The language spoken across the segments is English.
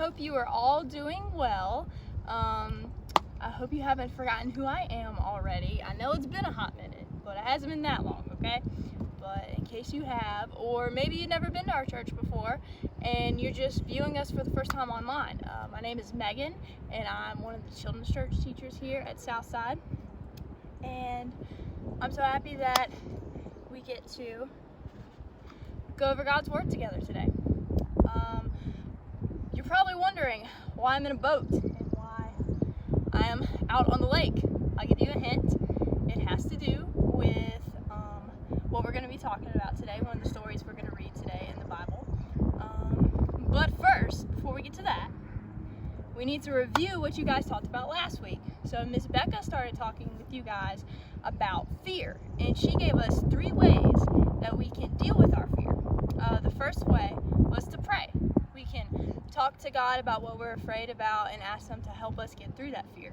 hope you are all doing well. I hope you haven't forgotten who I am already. I know it's been a hot minute, but it hasn't been that long, okay? But in case you have, or maybe you've never been to our church before and you're just viewing us for the first time online, my name is Megan and I'm one of the children's church teachers here at Southside. And I'm so happy that we get to go over God's Word together today. You're probably wondering why I'm in a boat and why I am out on the lake. I'll give you a hint. It has to do with what we're going to be talking about today, one of the stories we're going to read today in the Bible. But first, before we get to that, we need to review what you guys talked about last week. So Miss Becca started talking with you guys about fear, and she gave us 3 ways that we can deal with our fear. The first way was to pray. We can talk to God about what we're afraid about and ask Him to help us get through that fear.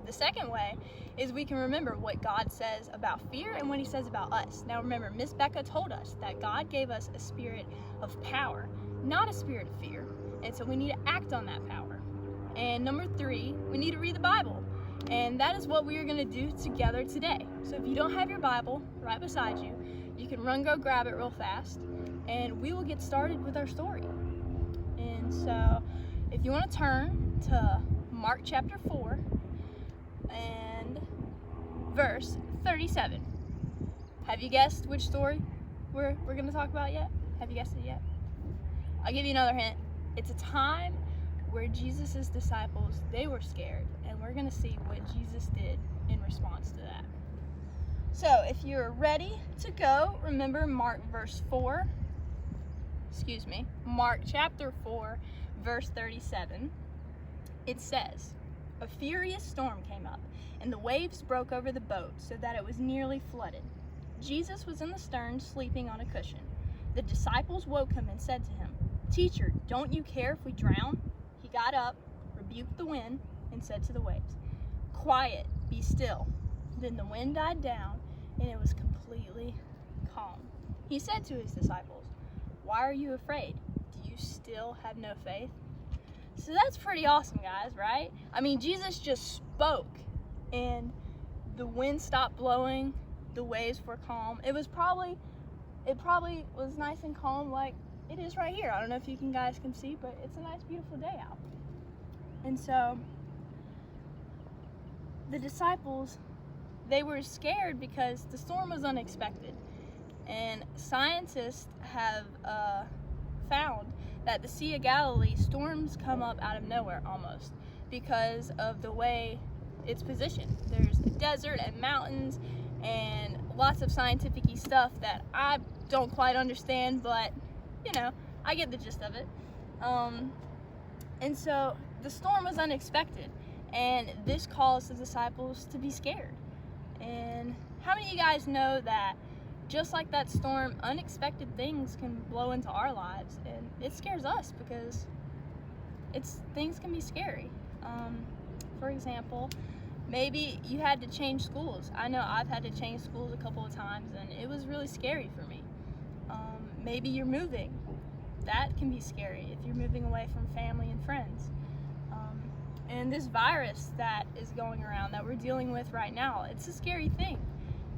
The second way is we can remember what God says about fear and what He says about us. Now remember, Miss Becca told us that God gave us a spirit of power, not a spirit of fear. And so we need to act on that power. And number 3, we need to read the Bible. And that is what we are going to do together today. So if you don't have your Bible right beside you, you can go grab it real fast, and we will get started with our story. And so if you want to turn to Mark chapter 4 and verse 37. Have you guessed which story we're going to talk about yet? Have you guessed it yet? I'll give you another hint. It's a time where Jesus' disciples, they were scared, and we're going to see what Jesus did in response to that. So if you're ready to go, remember Mark chapter 4, verse 37. It says, "A furious storm came up, and the waves broke over the boat so that it was nearly flooded. Jesus was in the stern, sleeping on a cushion. The disciples woke him and said to him, 'Teacher, don't you care if we drown?' He got up, rebuked the wind, and said to the waves, 'Quiet, be still.' Then the wind died down, and it was completely calm. He said to his disciples, 'Why are you afraid? Do you still have no faith?'" So that's pretty awesome, guys, right? I mean, Jesus just spoke, and the wind stopped blowing, the waves were calm. It probably was nice and calm like it is right here. I don't know if you guys can see, but it's a nice, beautiful day out. And so the disciples, they were scared because the storm was unexpected. And scientists have found that the Sea of Galilee, storms come up out of nowhere almost because of the way it's positioned. There's a desert and mountains and lots of scientific-y stuff that I don't quite understand, but I get the gist of it. And so the storm was unexpected, and this caused the disciples to be scared. And how many of you guys know that just like that storm, unexpected things can blow into our lives, and it scares us because things can be scary. For example, maybe you had to change schools. I know I've had to change schools a couple of times, and it was really scary for me. Maybe you're moving. That can be scary if you're moving away from family and friends. And this virus that is going around that we're dealing with right now, it's a scary thing.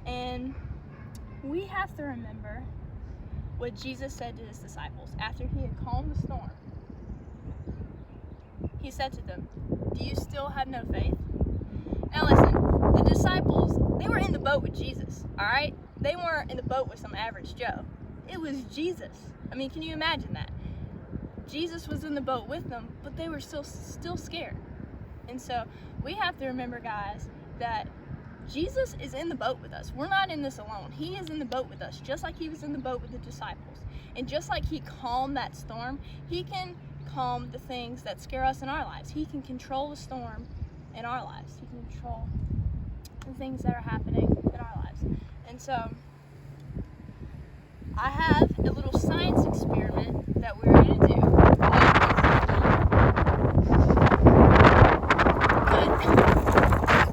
And we have to remember what Jesus said to his disciples after he had calmed the storm. He said to them, "Do you still have no faith?" Now listen, the disciples, they were in the boat with Jesus, all right? They weren't in the boat with some average Joe. It was Jesus. I mean, can you imagine that? Jesus was in the boat with them, but they were still scared. And so we have to remember, guys, that Jesus is in the boat with us. We're not in this alone. He is in the boat with us, just like he was in the boat with the disciples. And just like he calmed that storm, he can calm the things that scare us in our lives. He can control the storm in our lives. He can control the things that are happening in our lives. And so I have a little science experiment that we're going to do.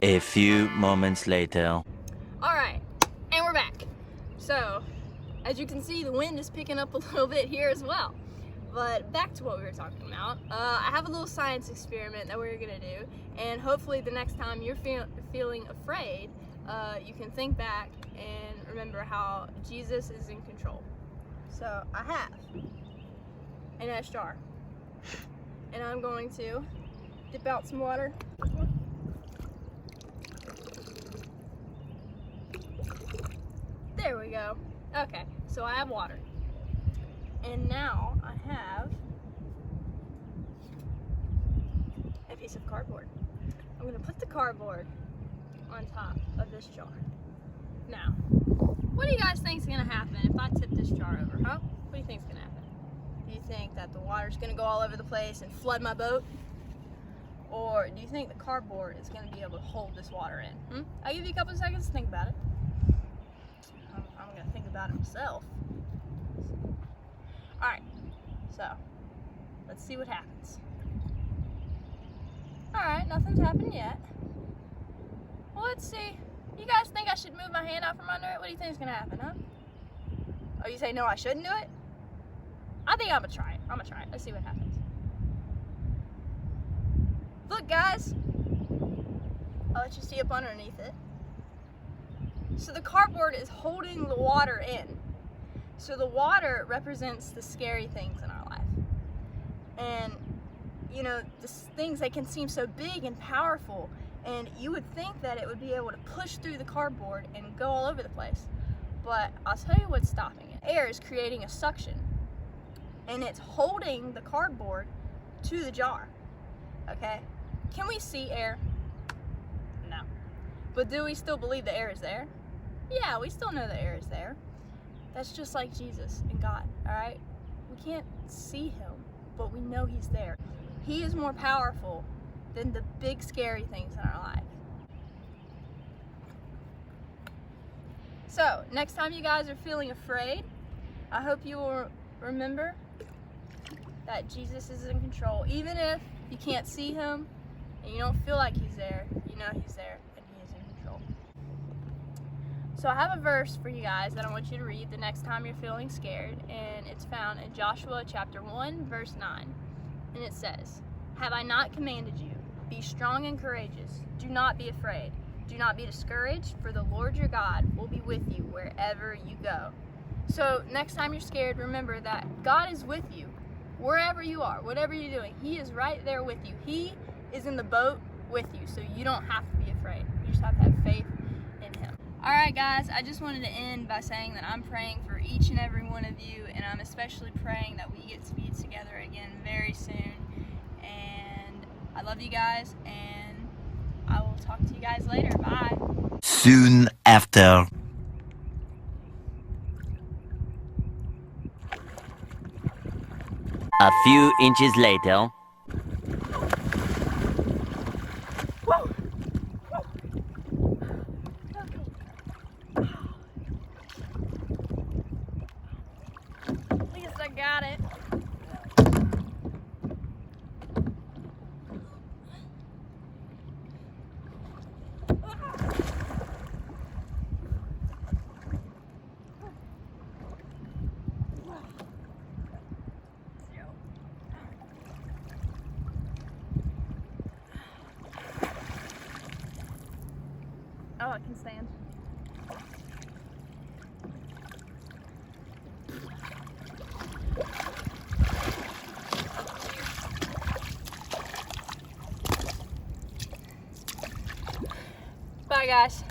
A few moments later. Alright, and we're back. So, as you can see, the wind is picking up a little bit here as well. But back to what we were talking about. I have a little science experiment that we're gonna do, and hopefully the next time you're feeling afraid, you can think back and remember how Jesus is in control. So I have an ash jar, and I'm going to dip out some water. There we go. Okay, so I have water. And now I have a piece of cardboard. I'm gonna put the cardboard on top of this jar. Now, what do you guys think is gonna happen if I tip this jar over, huh? What do you think is gonna happen? Do you think that the water's gonna go all over the place and flood my boat? Or do you think the cardboard is gonna be able to hold this water in? I'll give you a couple of seconds to think about it. I'm gonna think about it myself. Alright, so let's see what happens. Alright, nothing's happened yet. Well, let's see. You guys think I should move my hand out from under it? What do you think is gonna happen, huh? Oh, you say no, I shouldn't do it? I think I'm gonna try it. Let's see what happens. Look, guys. I'll let you see up underneath it. So the cardboard is holding the water in. So the water represents the scary things in our life. And, you know, things that can seem so big and powerful, and you would think that it would be able to push through the cardboard and go all over the place. But I'll tell you what's stopping it. Air is creating a suction, and it's holding the cardboard to the jar, okay? Can we see air? No. But do we still believe the air is there? Yeah, we still know the air is there. That's just like Jesus and God, all right? We can't see him, but we know he's there. He is more powerful than the big scary things in our life. So, next time you guys are feeling afraid, I hope you will remember that Jesus is in control. Even if you can't see him and you don't feel like he's there, you know he's there and he is in control. So I have a verse for you guys that I want you to read the next time you're feeling scared, and it's found in Joshua chapter 1, verse 9. And it says, "Have I not commanded you? Be strong and courageous. Do not be afraid. Do not be discouraged, for the Lord your God will be with you wherever you go." So next time you're scared, remember that God is with you wherever you are, whatever you're doing. He is right there with you. He is in the boat with you, so you don't have to be afraid. You just have to have faith in him. Alright guys, I just wanted to end by saying that I'm praying for each and every one of you, and I'm especially praying that we get to be together again very soon. And I love you guys, and I will talk to you guys later. Bye. Soon after. A few inches later. At least I got it. Oh, it can stand. Bye, guys.